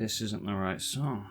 this isn't the right song.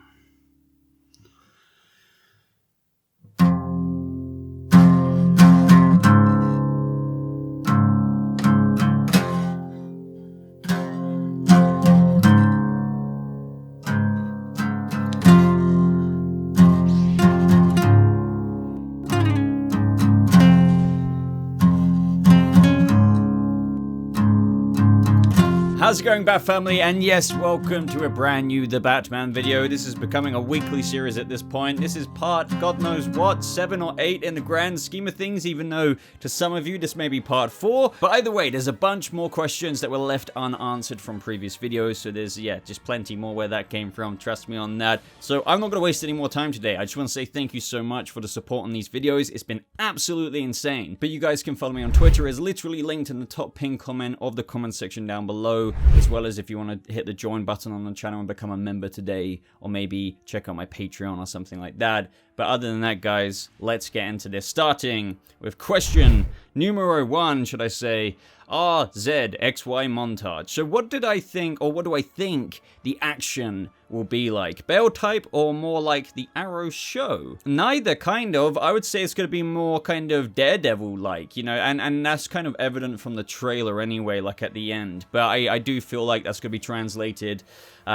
How's it going, Bat Family? And yes, welcome to a brand new The Batman video. This is becoming a weekly series at this point. This is part, God knows what, 7 or 8 in the grand scheme of things, even though to some of you this may be part 4. But either way, there's a bunch more questions that were left unanswered from previous videos, so there's, yeah, just plenty more where that came from, trust me on that. So I'm not going to waste any more time today. I just want to say thank you so much for the support on these videos. It's been absolutely insane. But you guys can follow me on Twitter, it's literally linked in the top pinned comment of the comment section down below, as well as if you want to hit the join button on the channel and become a member today, or maybe check out my Patreon or something like that. But other than that, guys, let's get into this, starting with question numero 1, should I say, RZXY montage. So what did I think, or what do I think the action will be like? Bale type or more like the Arrow show? Neither, kind of. I would say it's going to be more kind of Daredevil-like, you know, and that's kind of evident from the trailer anyway, like at the end. But I do feel like that's going to be translated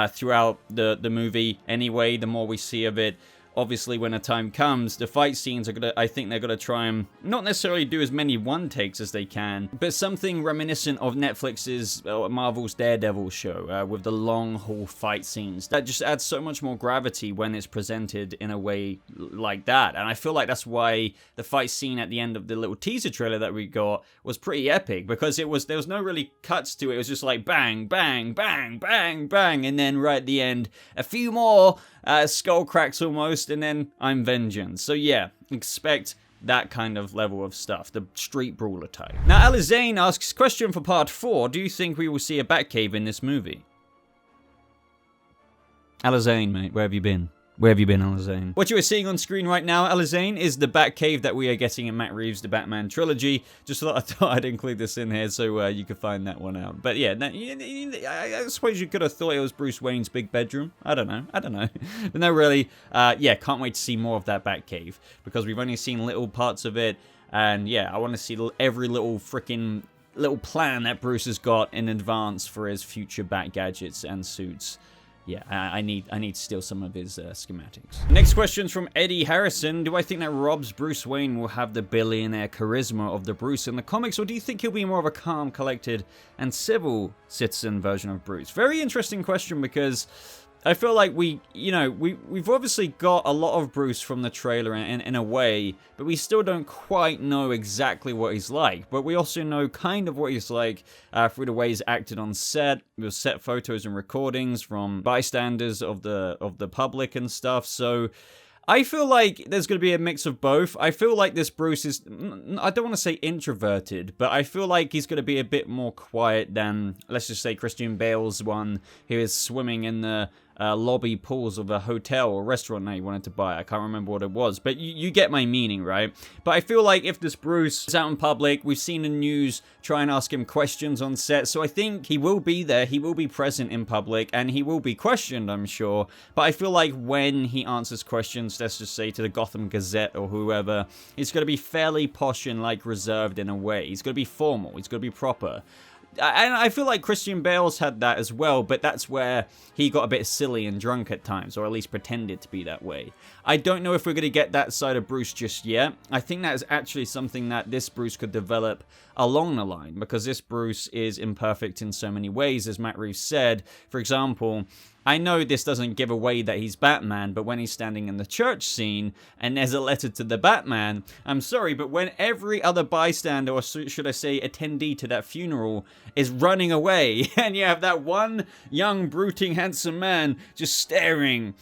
throughout the movie anyway, the more we see of it. Obviously, when the time comes, the fight scenes are I think they're gonna try and not necessarily do as many one takes as they can, but something reminiscent of Netflix's Marvel's Daredevil show with the long haul fight scenes. That just adds so much more gravity when it's presented in a way like that. And I feel like that's why the fight scene at the end of the little teaser trailer that we got was pretty epic, because there was no really cuts to it. It was just like bang, bang, bang, bang, bang, and then right at the end, a few more skull cracks almost, and then I'm vengeance. So yeah, expect that kind of level of stuff, the street brawler type. Now, Alizane asks, question for part 4, do you think we will see a Batcave in this movie? Alizane, mate, where have you been? Where have you been, Alizane? What you are seeing on screen right now, Alizane, is the Batcave that we are getting in Matt Reeves' The Batman Trilogy. Just I thought I'd include this in here so you could find that one out. But yeah, I suppose you could have thought it was Bruce Wayne's big bedroom. I don't know. But no, really, yeah, can't wait to see more of that Batcave, because we've only seen little parts of it. And yeah, I want to see every little freaking little plan that Bruce has got in advance for his future Bat gadgets and suits. Yeah, I need to steal some of his schematics. Next question's from Eddie Harrison. Do I think that Rob's Bruce Wayne will have the billionaire charisma of the Bruce in the comics, or do you think he'll be more of a calm, collected, and civil citizen version of Bruce? Very interesting question, because I feel like we've obviously got a lot of Bruce from the trailer in a way, but we still don't quite know exactly what he's like. But we also know kind of what he's like through the way he's acted on set, with set photos and recordings from bystanders of the public and stuff. So I feel like there's going to be a mix of both. I feel like this Bruce is, I don't want to say introverted, but I feel like he's going to be a bit more quiet than, let's just say, Christian Bale's one, who is swimming in the lobby pools of a hotel or restaurant that he wanted to buy. I can't remember what it was, but you get my meaning, right? But I feel like if this Bruce is out in public, we've seen the news try and ask him questions on set, so I think he will be there, he will be present in public, and he will be questioned, I'm sure. But I feel like when he answers questions, let's just say to the Gotham Gazette or whoever, it's going to be fairly posh and like reserved in a way. He's going to be formal, he's going to be proper. And I feel like Christian Bale's had that as well, but that's where he got a bit silly and drunk at times, or at least pretended to be that way. I don't know if we're going to get that side of Bruce just yet. I think that is actually something that this Bruce could develop along the line, because this Bruce is imperfect in so many ways, as Matt Reeves said. For example, I know this doesn't give away that he's Batman, but when he's standing in the church scene and there's a letter to the Batman, I'm sorry, but when every other bystander, or should I say attendee to that funeral, is running away, and you have that one young, brooding, handsome man just staring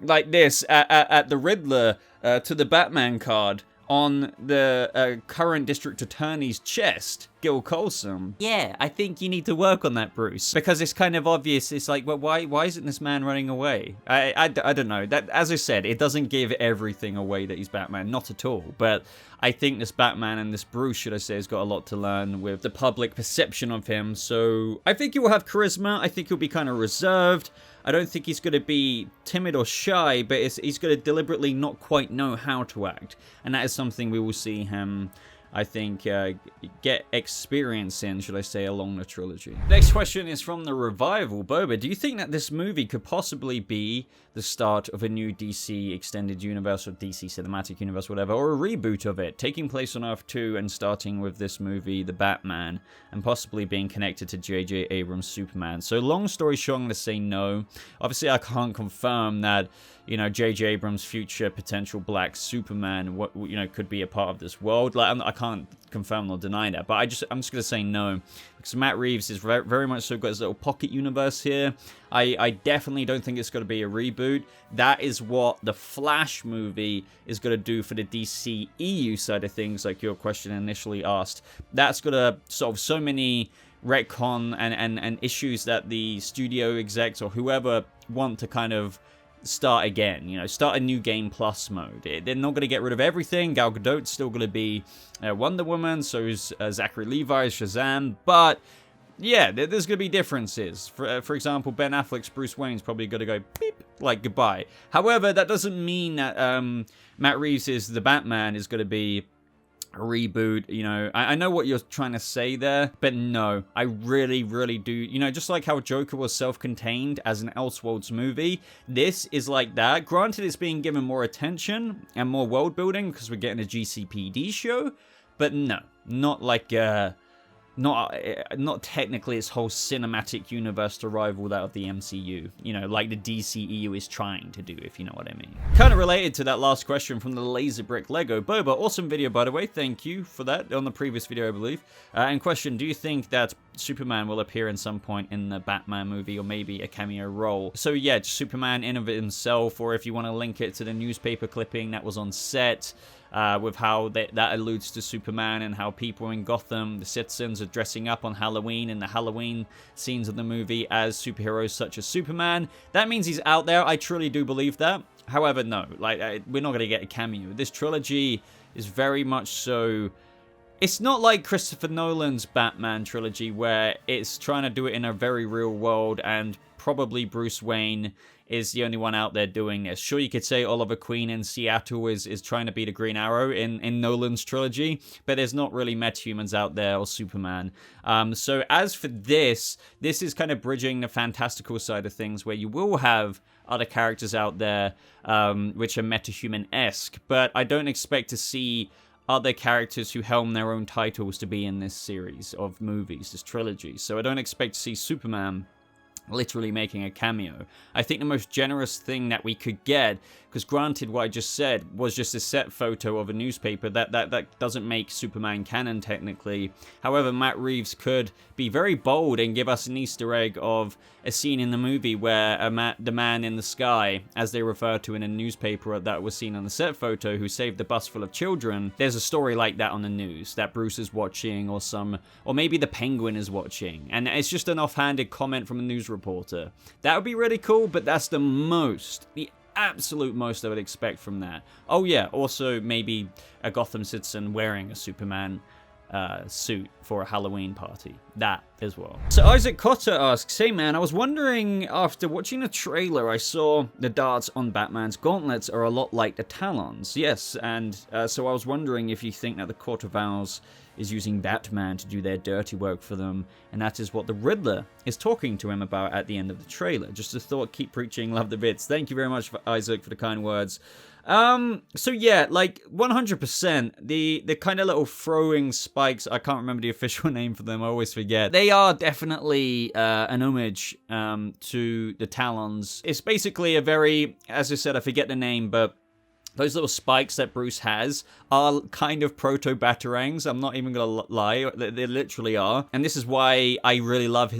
like this at the Riddler to the Batman card on the current district attorney's chest, Gil Colson. Yeah, I think you need to work on that, Bruce, because it's kind of obvious. It's like, well, why isn't this man running away? I don't know. That, as I said, it doesn't give everything away that he's Batman, not at all. But I think this Batman and this Bruce, should I say, has got a lot to learn with the public perception of him. So I think he will have charisma. I think he'll be kind of reserved. I don't think he's going to be timid or shy, but he's going to deliberately not quite know how to act. And that is something we will see him, I think, get experience in, should I say, along the trilogy. Next question is from the Revival. Boba, do you think that this movie could possibly be the start of a new DC extended universe, or DC cinematic universe, whatever, or a reboot of it, taking place on Earth 2 and starting with this movie, The Batman, and possibly being connected to J.J. Abrams' Superman? So long story short, I'm going to say no. Obviously, I can't confirm that, you know, J.J. Abrams' future potential black Superman, what, you know, could be a part of this world. Like, I can't confirm or deny that, but I'm just going to say no, because Matt Reeves is very much so got his little pocket universe here. I definitely don't think it's going to be a reboot. That is what the Flash movie is going to do for the DC EU side of things, like your question initially asked. That's going to solve so many retcon and issues that the studio execs or whoever want to kind of start again, you know, start a new game plus mode. They're not going to get rid of everything. Gal Gadot's still going to be Wonder Woman, so is Zachary Levi as Shazam, but yeah, there's going to be differences. For example, Ben Affleck's Bruce Wayne's probably going to go beep, like goodbye. However, that doesn't mean that Matt Reeves' The Batman is going to be a reboot. You know, I know what you're trying to say there, but no, I really do. You know, just like how Joker was self-contained as an Elseworlds movie, this is like that. Granted, it's being given more attention and more world building because we're getting a GCPD show, but no, not like not technically its whole cinematic universe to rival that of the MCU, you know, like the DCEU is trying to do, if you know what I mean. Kind of related to that last question from the Laser Brick Lego. Boba, awesome video, by the way, thank you for that, on the previous video, I believe. And question, do you think that Superman will appear in some point in the Batman movie, or maybe a cameo role? So yeah, Superman in of himself, or if you want to link it to the newspaper clipping that was on set, with how that alludes to Superman and how people in Gotham, the citizens, are dressing up on Halloween in the Halloween scenes of the movie as superheroes such as Superman. That means he's out there. I truly do believe that. However, no, like we're not going to get a cameo. This trilogy is very much so. It's not like Christopher Nolan's Batman trilogy where it's trying to do it in a very real world and probably Bruce Wayne is the only one out there doing this. Sure, you could say Oliver Queen in Seattle is trying to be the Green Arrow in Nolan's trilogy, but there's not really metahumans out there or Superman. So as for this is kind of bridging the fantastical side of things where you will have other characters out there which are metahuman-esque, but I don't expect to see other characters who helm their own titles to be in this series of movies, this trilogy. So I don't expect to see Superman literally making a cameo. I think the most generous thing that we could get, because granted what I just said was just a set photo of a newspaper, that doesn't make Superman canon technically. However, Matt Reeves could be very bold and give us an Easter egg of a scene in the movie where the man in the sky, as they refer to in a newspaper that was seen on the set photo, who saved a bus full of children, there's a story like that on the news that Bruce is watching, or maybe the Penguin is watching, and it's just an offhanded comment from a news reporter. That would be really cool, but that's the absolute most I would expect from that. Oh yeah, also maybe a Gotham citizen wearing a Superman suit for a Halloween party. That as well. So Isaac Cotter asks, hey man, I was wondering, after watching the trailer, I saw the darts on Batman's gauntlets are a lot like the talons. Yes, and so I was wondering if you think that the Court of Owls is using Batman to do their dirty work for them, and that is what the Riddler is talking to him about at the end of the trailer. Just a thought, keep preaching, love the bits. Thank you very much, Isaac, for the kind words. So yeah, like 100%, the kind of little throwing spikes, I can't remember the official name for them, I always forget. They are definitely an homage to the talons. It's basically a very, as I said, I forget the name, but those little spikes that Bruce has are kind of proto-batarangs. I'm not even going to lie. They literally are. And this is why I really love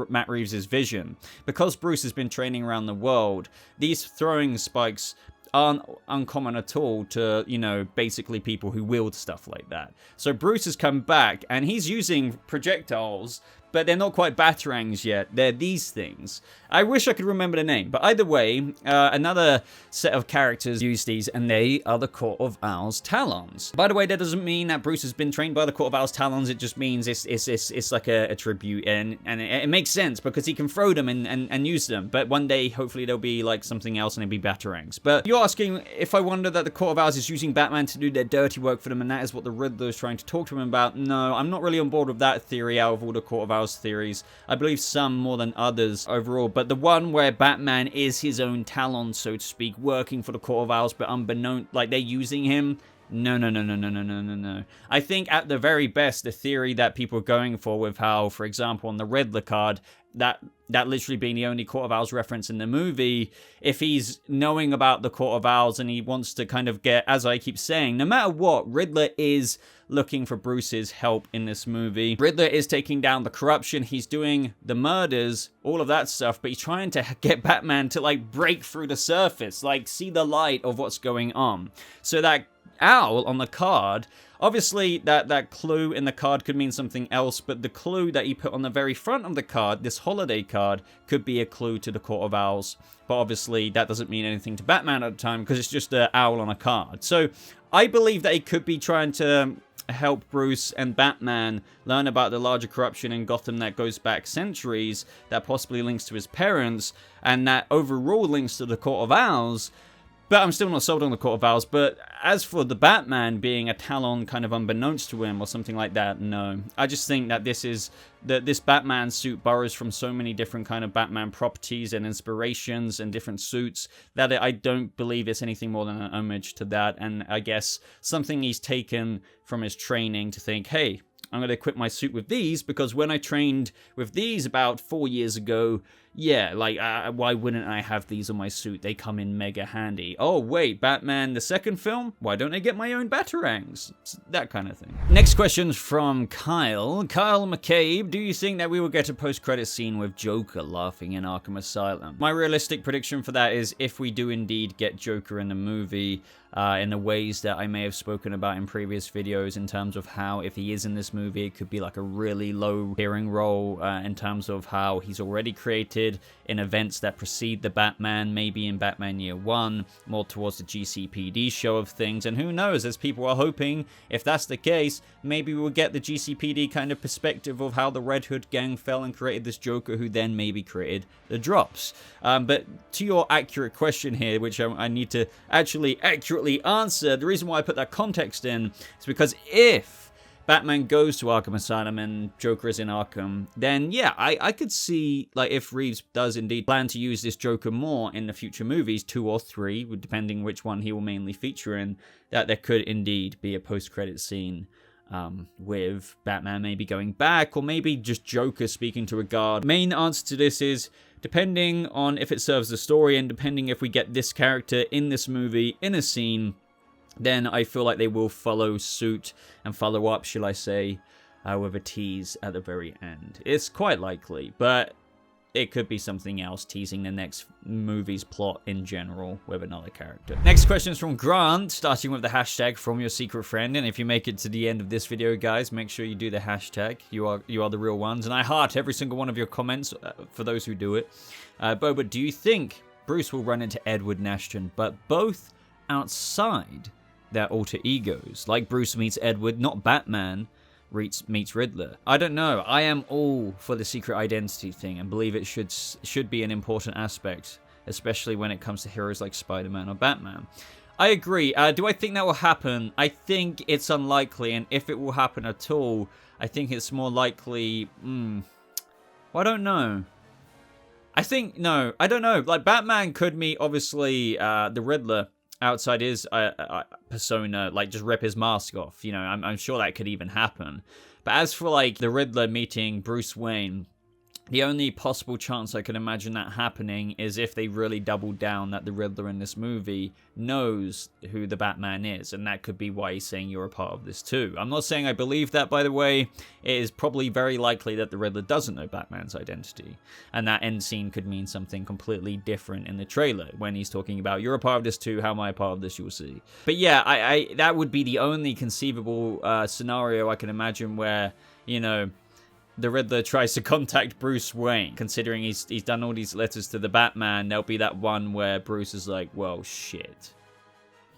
Matt Reeves' vision. Because Bruce has been training around the world, these throwing spikes aren't uncommon at all to, you know, basically people who wield stuff like that. So Bruce has come back, and he's using projectiles, but they're not quite batarangs yet. They're these things. I wish I could remember the name, but either way, another set of characters use these, and they are the Court of Owl's Talons. By the way, that doesn't mean that Bruce has been trained by the Court of Owl's Talons. It just means it's like a tribute, and it makes sense because he can throw them and use them. But one day, hopefully, there'll be like something else, and it'll be batarangs. But you're asking if I wonder that the Court of Owls is using Batman to do their dirty work for them, and that is what the Riddler is trying to talk to him about. No, I'm not really on board with that theory out of all the Court of Owls theories. I believe some more than others overall, but the one where Batman is his own Talon, so to speak, working for the Court of Owls, but unbeknown, like they're using him. No. I think at the very best, the theory that people are going for with how, for example, on the Riddler card, that literally being the only Court of Owls reference in the movie, if he's knowing about the Court of Owls and he wants to kind of get, as I keep saying, no matter what, Riddler is looking for Bruce's help in this movie. Riddler is taking down the corruption, he's doing the murders, all of that stuff, but he's trying to get Batman to like break through the surface, like see the light of what's going on. So that owl on the card, obviously that clue in the card could mean something else, but the clue that he put on the very front of the card, this holiday card, could be a clue to the Court of Owls. But obviously that doesn't mean anything to Batman at the time because it's just an owl on a card. So I believe that he could be trying to help Bruce and Batman learn about the larger corruption in Gotham that goes back centuries, that possibly links to his parents, and that overall links to the Court of Owls. But I'm still not sold on the Court of Owls. But as for the Batman being a Talon kind of unbeknownst to him or something like that, no. I just think that this Batman suit borrows from so many different kind of Batman properties and inspirations and different suits that I don't believe it's anything more than an homage to that. And I guess something he's taken from his training to think, hey, I'm going to equip my suit with these because when I trained with these about 4 years ago, yeah, like, why wouldn't I have these on my suit? They come in mega handy. Oh, wait, Batman, the second film? Why don't I get my own Batarangs? That kind of thing. Next question's from Kyle. Kyle McCabe, do you think that we will get a post-credit scene with Joker laughing in Arkham Asylum? My realistic prediction for that is if we do indeed get Joker in the movie, in the ways that I may have spoken about in previous videos in terms of how if he is in this movie, it could be like a really low hearing role in terms of how he's already created in events that precede the Batman, maybe in Batman Year 1, more towards the GCPD show of things, and who knows, as people are hoping, if that's the case, maybe we'll get the GCPD kind of perspective of how the Red Hood gang fell and created this Joker who then maybe created the Drops. But to your accurate question here, which I need to actually accurately answer, the reason why I put that context in is because if Batman goes to Arkham Asylum and Joker is in Arkham, then yeah, I could see, like, if Reeves does indeed plan to use this Joker more in the future movies, 2 or 3, depending which one he will mainly feature in, that there could indeed be a post-credit scene with Batman maybe going back, or maybe just Joker speaking to a guard. Main answer to this is, depending on if it serves the story, and depending if we get this character in this movie in a scene, then I feel like they will follow suit and follow up, shall I say, with a tease at the very end. It's quite likely, but it could be something else, teasing the next movie's plot in general with another character. Next question is from Grant, starting with the hashtag from your secret friend. And if you make it to the end of this video, guys, make sure you do the hashtag. You are the real ones. And I heart every single one of your comments for those who do it. Boba, do you think Bruce will run into Edward and Ashton, but both outside their alter egos, like Bruce meets Edward, not Batman meets Riddler? I don't know. I am all for the secret identity thing and believe it should be an important aspect, especially when it comes to heroes like Spider-Man or Batman. I agree. Do I think that will happen? I think it's unlikely, and if it will happen at all, I think it's more likely... Well, I don't know. No, I don't know. Like, Batman could meet, obviously, the Riddler outside his persona, like just rip his mask off. You know, I'm sure that could even happen. But as for like the Riddler meeting Bruce Wayne, the only possible chance I can imagine that happening is if they really double down that the Riddler in this movie knows who the Batman is, and that could be why he's saying you're a part of this too. I'm not saying I believe that, by the way. It is probably very likely that the Riddler doesn't know Batman's identity, and that end scene could mean something completely different in the trailer when he's talking about, you're a part of this too, how am I a part of this, you'll see. But yeah, I that would be the only conceivable scenario I can imagine where, you know, the Riddler tries to contact Bruce Wayne, considering he's done all these letters to the Batman, there'll be that one where Bruce is like, well, shit.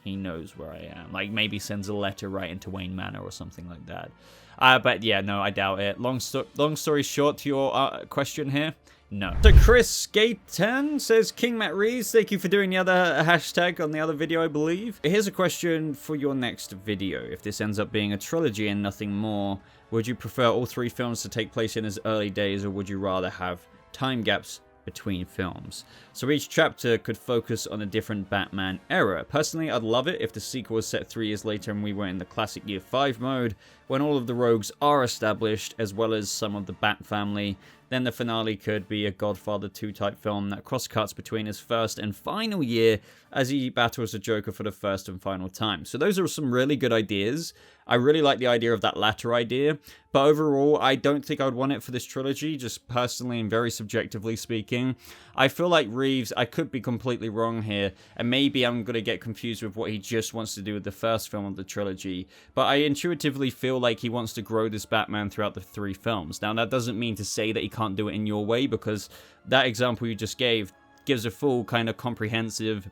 He knows where I am. Like, maybe sends a letter right into Wayne Manor or something like that. But yeah, no, I doubt it. Long story short to your question here, no. So Chris Gaten says, King Matt Reeves, thank you for doing the other hashtag on the other video, I believe. Here's a question for your next video. If this ends up being a trilogy and nothing more, would you prefer all 3 films to take place in his early days, or would you rather have time gaps between films? So each chapter could focus on a different Batman era. Personally, I'd love it if the sequel was set 3 years later and we were in the classic Year 5 mode, when all of the rogues are established, as well as some of the Bat family. Then the finale could be a Godfather 2 type film that cross-cuts between his first and final year as he battles the Joker for the first and final time. So those are some really good ideas. I really like the idea of that latter idea, but overall, I don't think I would want it for this trilogy, just personally and very subjectively speaking. I feel like Reeves, I could be completely wrong here, and maybe I'm going to get confused with what he just wants to do with the first film of the trilogy, but I intuitively feel like he wants to grow this Batman throughout the 3 films. Now, that doesn't mean to say that he can't do it in your way, because that example you just gave gives a full kind of comprehensive,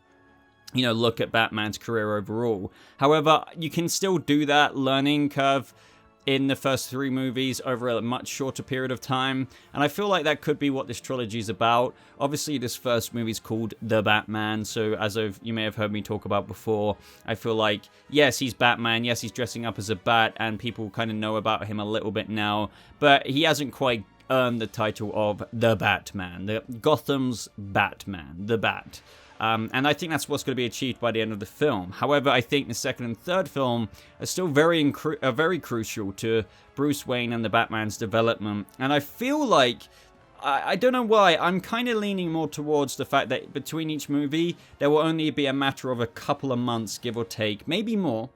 you know, look at Batman's career overall. However, you can still do that learning curve in the first 3 movies over a much shorter period of time, and I feel like that could be what this trilogy is about. Obviously, this first movie is called The Batman, so as you may have heard me talk about before, I feel like, yes, he's Batman, yes, he's dressing up as a bat, and people kind of know about him a little bit now, but he hasn't quite earned the title of The Batman, the Gotham's Batman, the Bat. And I think that's what's going to be achieved by the end of the film. However, I think the second and third film are still very crucial to Bruce Wayne and the Batman's development. And I feel like, I don't know why, I'm kind of leaning more towards the fact that between each movie, there will only be a matter of a couple of months, give or take, maybe more,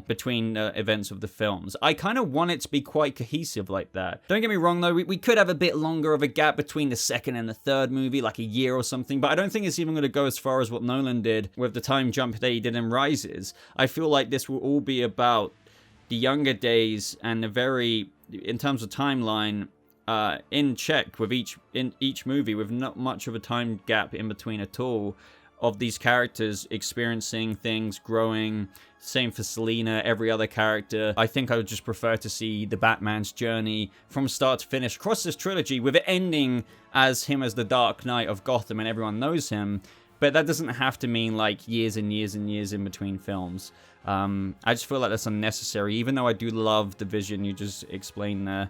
between events of the films. I kind of want it to be quite cohesive like that. Don't get me wrong though, we could have a bit longer of a gap between the second and the third movie, like a year or something, but I don't think it's even going to go as far as what Nolan did with the time jump that he did in Rises. I feel like this will all be about the younger days and in terms of timeline, in check with each movie, with not much of a time gap in between at all, of these characters experiencing things, growing. Same for Selina, every other character. I think I would just prefer to see the Batman's journey from start to finish across this trilogy, with it ending as him as the Dark Knight of Gotham and everyone knows him. But that doesn't have to mean like years and years and years in between films. I just feel like that's unnecessary, even though I do love the vision you just explained there.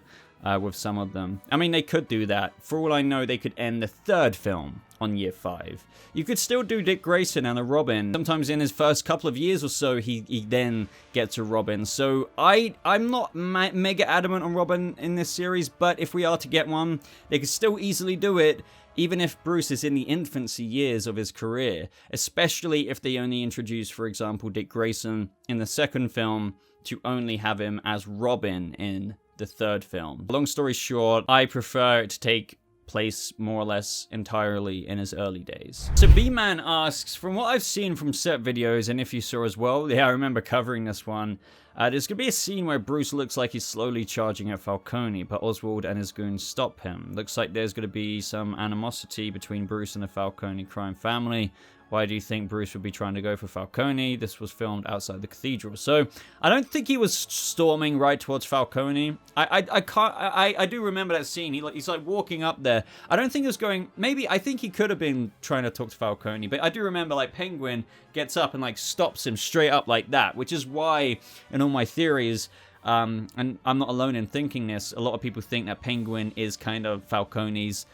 With some of them. I mean, they could do that. For all I know, they could end the third film on Year 5. You could still do Dick Grayson and a Robin. Sometimes in his first couple of years or so, he then gets a Robin. So I'm not mega adamant on Robin in this series, but if we are to get one, they could still easily do it, even if Bruce is in the infancy years of his career. Especially if they only introduce, for example, Dick Grayson in the second film to only have him as Robin in the third film. Long story short, I prefer it to take place more or less entirely in his early days. So B-Man asks, from what I've seen from set videos, and if you saw as well, yeah, I remember covering this one, there's going to be a scene where Bruce looks like he's slowly charging at Falcone, but Oswald and his goons stop him. Looks like there's going to be some animosity between Bruce and the Falcone crime family. Why do you think Bruce would be trying to go for Falcone? This was filmed outside the cathedral. So I don't think he was storming right towards Falcone. I do remember that scene. He's like walking up there. I don't think he was going, maybe, I think he could have been trying to talk to Falcone, but I do remember like Penguin gets up and like stops him straight up like that, which is why in all my theories, and I'm not alone in thinking this, a lot of people think that Penguin is kind of Falcone's,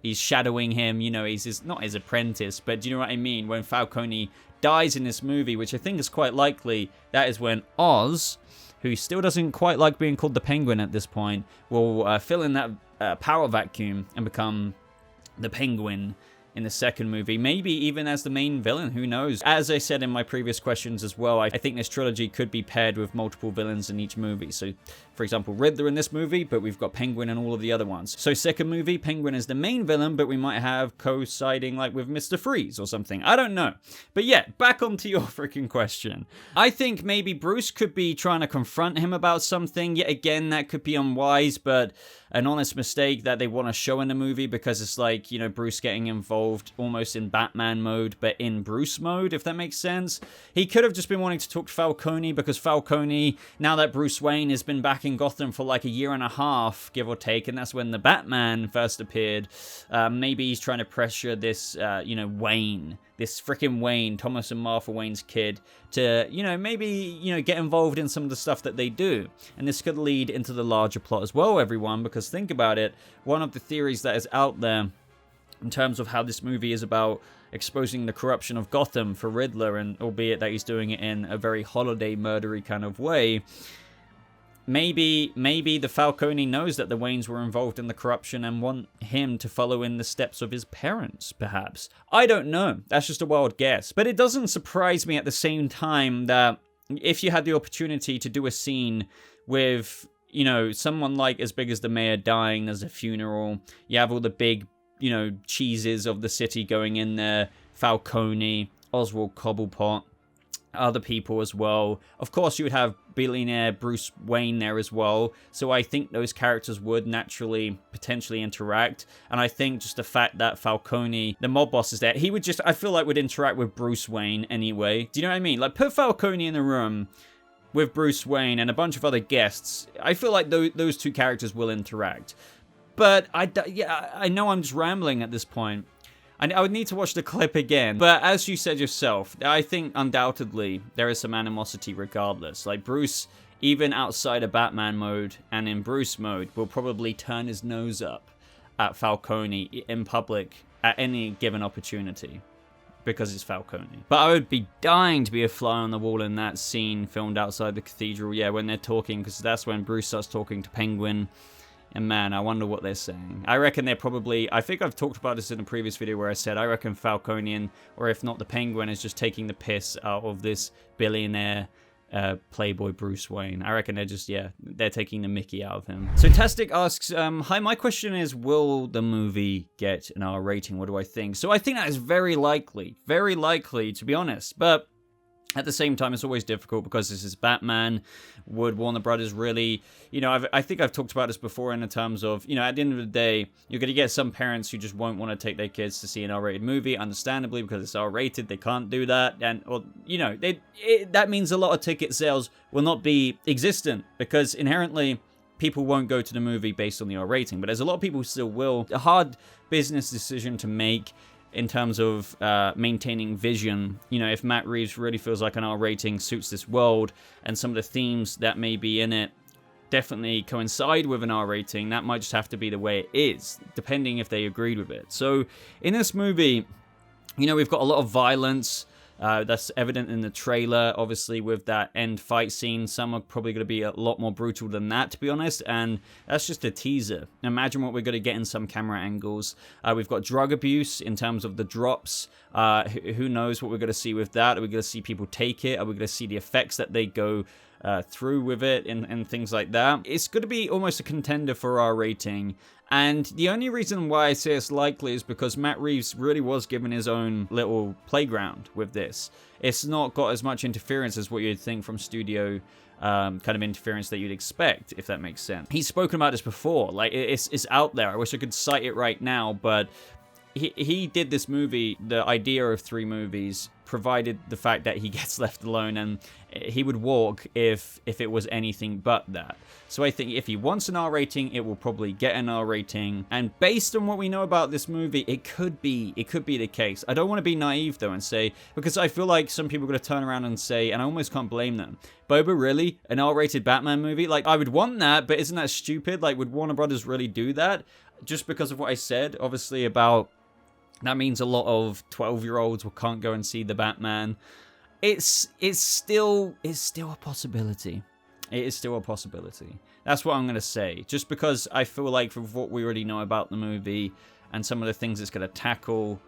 he's shadowing him, you know, he's not his apprentice, but do you know what I mean? When Falcone dies in this movie, which I think is quite likely, that is when Oz, who still doesn't quite like being called the Penguin at this point, will fill in that power vacuum and become the Penguin in the second movie, maybe even as the main villain, who knows? As I said in my previous questions as well, I think this trilogy could be paired with multiple villains in each movie. So, for example, Riddler in this movie, but we've got Penguin in all of the other ones. So second movie, Penguin is the main villain, but we might have co-siding like with Mr. Freeze or something. I don't know. But yeah, back onto your freaking question. I think maybe Bruce could be trying to confront him about something. Yet again, that could be unwise, but an honest mistake that they want to show in the movie, because it's like, you know, Bruce getting involved almost in Batman mode, but in Bruce mode, if that makes sense. He could have just been wanting to talk to Falcone, because Falcone, now that Bruce Wayne has been back in Gotham for like a year and a half, give or take, and that's when the Batman first appeared, maybe he's trying to pressure this, you know, Wayne, this freaking Wayne, Thomas and Martha Wayne's kid, to, you know, maybe, you know, get involved in some of the stuff that they do. And this could lead into the larger plot as well, everyone, because think about it, one of the theories that is out there in terms of how this movie is about exposing the corruption of Gotham for Riddler, and albeit that he's doing it in a very holiday murdery kind of way, maybe the Falcone knows that the Waynes were involved in the corruption and want him to follow in the steps of his parents, perhaps. I don't know. That's just a wild guess. But it doesn't surprise me at the same time that if you had the opportunity to do a scene with, you know, someone like as big as the mayor dying, there's a funeral, you have all the big, you know, cheeses of the city going in there, Falcone, Oswald Cobblepot, other people as well. Of course, you would have billionaire Bruce Wayne there as well. So I think those characters would naturally potentially interact. And I think just the fact that Falcone, the mob boss, is there, he would just, I feel like, would interact with Bruce Wayne anyway. Do you know what I mean? Like, put Falcone in the room with Bruce Wayne and a bunch of other guests. I feel like those two characters will interact. But I know I'm just rambling at this point. I would need to watch the clip again. But as you said yourself, I think undoubtedly there is some animosity regardless. Like, Bruce, even outside of Batman mode and in Bruce mode, will probably turn his nose up at Falcone in public at any given opportunity, because it's Falcone. But I would be dying to be a fly on the wall in that scene filmed outside the cathedral, yeah, when they're talking, because that's when Bruce starts talking to Penguin. And man, I wonder what they're saying. I reckon they're probably, I think I've talked about this in a previous video where I said, I reckon Falconian, or if not the Penguin, is just taking the piss out of this billionaire playboy Bruce Wayne. I reckon they're just, yeah, they're taking the mickey out of him. So Tastic asks, hi, my question is, will the movie get an R rating? What do I think? So I think that is very likely, to be honest. But at the same time, it's always difficult because this is Batman. Would Warner Brothers really, you know, I think I've talked about this before in the terms of, you know, at the end of the day, you're going to get some parents who just won't want to take their kids to see an R-rated movie, understandably, because it's R-rated. They can't do that. And, or, you know, that means a lot of ticket sales will not be existent, because inherently people won't go to the movie based on the R rating. But there's a lot of people who still will. A hard business decision to make in terms of maintaining vision. You know, if Matt Reeves really feels like an R rating suits this world, and some of the themes that may be in it definitely coincide with an R rating, that might just have to be the way it is, depending if they agreed with it. So in this movie, you know, we've got a lot of violence. That's evident in the trailer, obviously, with that end fight scene. Some are probably going to be a lot more brutal than that, to be honest, and that's just a teaser. Imagine what we're going to get in some camera angles. We've got drug abuse in terms of the drops. Who knows what we're going to see with that? Are we going to see people take it? Are we going to see the effects that they go through with it and things like that? It's going to be almost a contender for our rating. And the only reason why I say it's likely is because Matt Reeves really was given his own little playground with this. It's not got as much interference as what you'd think from studio kind of interference that you'd expect, if that makes sense. He's spoken about this before. Like, it's out there. I wish I could cite it right now, but he did this movie, the idea of 3 movies, provided the fact that he gets left alone, and he would walk if it was anything but that. So I think if he wants an R rating, it will probably get an R rating. And based on what we know about this movie, it could be the case. I don't want to be naive though and say, because I feel like some people are going to turn around and say, and I almost can't blame them, Boba, really? An R-rated Batman movie? Like, I would want that, but isn't that stupid? Like, would Warner Brothers really do that? Just because of what I said, obviously, about that means a lot of 12-year-olds can't go and see the Batman. It's still a possibility. It is still a possibility. That's what I'm going to say. Just because I feel like with what we already know about the movie and some of the things it's going to tackle,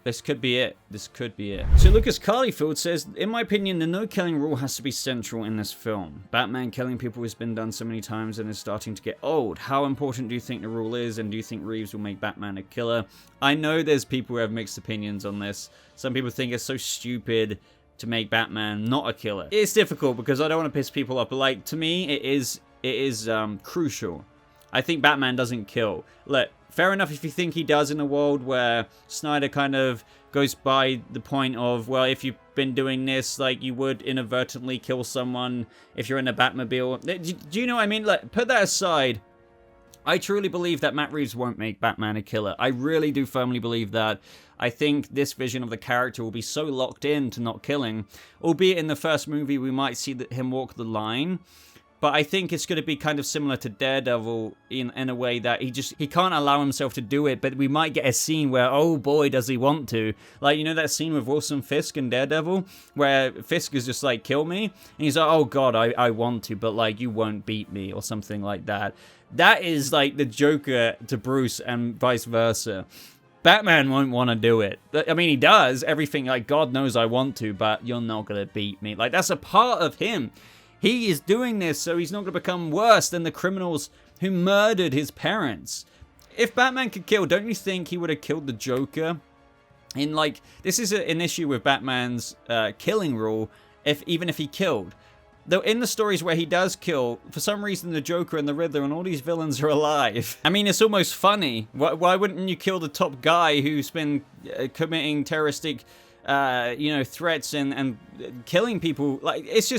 This could be it. This could be it. So Lucas Carlyfield says, in my opinion, the no-killing rule has to be central in this film. Batman killing people has been done so many times and is starting to get old. How important do you think the rule is, and do you think Reeves will make Batman a killer? I know there's people who have mixed opinions on this. Some people think it's so stupid to make Batman not a killer. It's difficult because I don't want to piss people off, but like, to me, it is crucial. I think Batman doesn't kill. Look, fair enough if you think he does in a world where Snyder kind of goes by the point of, well, if you've been doing this, like, you would inadvertently kill someone if you're in a Batmobile. Do you know what I mean? Like, put that aside. I truly believe that Matt Reeves won't make Batman a killer. I really do firmly believe that. I think this vision of the character will be so locked in to not killing, albeit in the first movie we might see him walk the line. But I think it's going to be kind of similar to Daredevil in a way that he can't allow himself to do it, but we might get a scene where, oh boy, does he want to. Like, you know that scene with Wilson Fisk and Daredevil, where Fisk is just like, kill me? And he's like, oh god, I want to, but like, you won't beat me, or something like that. That is like the Joker to Bruce and vice versa. Batman won't want to do it. I mean, he does everything, like, God knows I want to, but you're not going to beat me. Like, that's a part of him. He is doing this so he's not going to become worse than the criminals who murdered his parents. If Batman could kill, don't you think he would have killed the Joker? In like, this is an issue with Batman's killing rule, even if he killed. Though in the stories where he does kill, for some reason the Joker and the Riddler and all these villains are alive. I mean, it's almost funny. Why wouldn't you kill the top guy who's been committing terroristic threats and killing people? Like, it's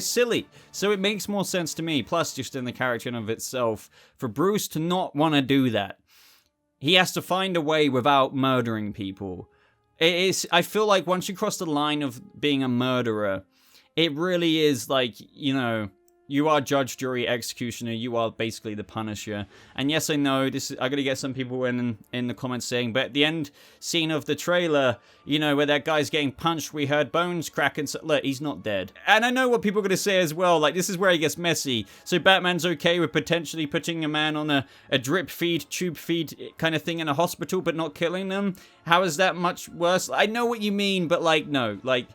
silly. So it makes more sense to me, plus just in the character in of itself, for Bruce to not want to do that. He has to find a way without murdering people. I feel like once you cross the line of being a murderer, it really is like, you know, you are judge, jury, executioner. You are basically the Punisher. And yes, I know I'm gonna get some people in the comments saying, but at the end scene of the trailer, you know, where that guy's getting punched, we heard bones crack, and so, look, he's not dead. And I know what people are gonna say as well. Like, this is where it gets messy. So Batman's okay with potentially putting a man on a drip feed, tube feed kind of thing in a hospital, but not killing them. How is that much worse? I know what you mean, but like, no, like,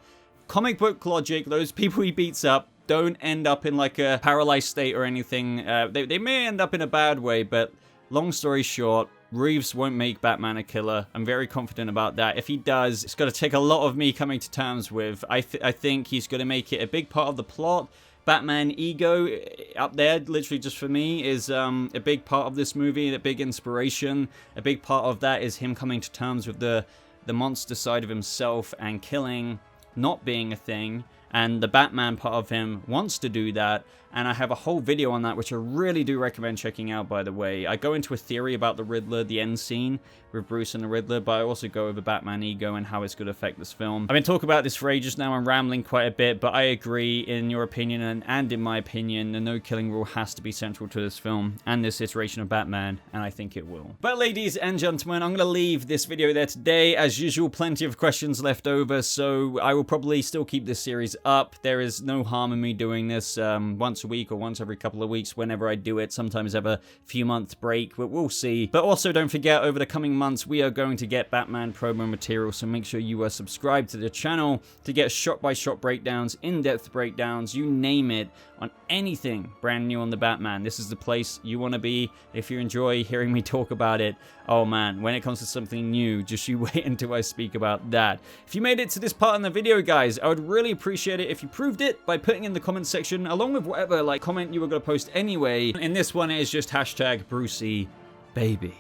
comic book logic, those people he beats up don't end up in like a paralyzed state or anything. They may end up in a bad way, but long story short, Reeves won't make Batman a killer. I'm very confident about that. If he does, it's going to take a lot of me coming to terms with. I think he's going to make it a big part of the plot. Batman ego up there, literally just for me, is a big part of this movie, a big inspiration. A big part of that is him coming to terms with the monster side of himself and killing not being a thing, and the Batman part of him wants to do that, and I have a whole video on that which I really do recommend checking out, by the way. I go into a theory about the Riddler, the end scene with Bruce and the Riddler, but I also go over Batman ego and how it's going to affect this film. I've been talking about this for ages now, I'm rambling quite a bit, but I agree, in your opinion and in my opinion, the no-killing rule has to be central to this film and this iteration of Batman, and I think it will. But ladies and gentlemen, I'm going to leave this video there today. As usual, plenty of questions left over, so I will probably still keep this series up. There is no harm in me doing this once a week or once every couple of weeks whenever I do it. Sometimes have a few month break, but we'll see. But also don't forget, over the coming months we are going to get Batman promo material, so make sure you are subscribed to the channel to get shot-by-shot breakdowns, in-depth breakdowns, you name it, on anything brand new on the Batman. This is the place you want to be if you enjoy hearing me talk about it. Oh man, when it comes to something new, just you wait until I speak about that. If you made it to this part in the video, guys, I would really appreciate it if you proved it by putting in the comment section, along with whatever like comment you were going to post anyway. In this one, it is just hashtag Brucey Baby.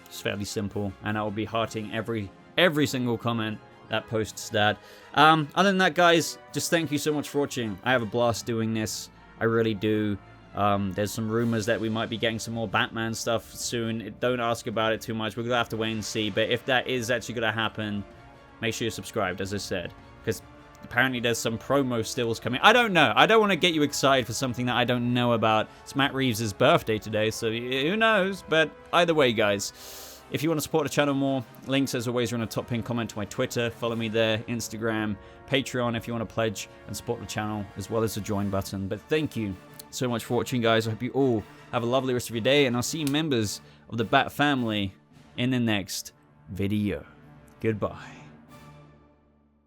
It's fairly simple, and I will be hearting every single comment that posts that. Other than that, guys, just thank you so much for watching. I have a blast doing this. I really do. There's some rumors that we might be getting some more Batman stuff soon. Don't ask about it too much. We're going to have to wait and see. But if that is actually going to happen, make sure you're subscribed, as I said. Because apparently there's some promo stills coming. I don't know. I don't want to get you excited for something that I don't know about. It's Matt Reeves' birthday today, so who knows? But either way, guys, if you want to support the channel more, links as always are in a top pinned comment to my Twitter. Follow me there, Instagram, Patreon if you want to pledge and support the channel, as well as the join button. But thank you so much for watching, guys. I hope you all have a lovely rest of your day, and I'll see you members of the Bat family in the next video. Goodbye.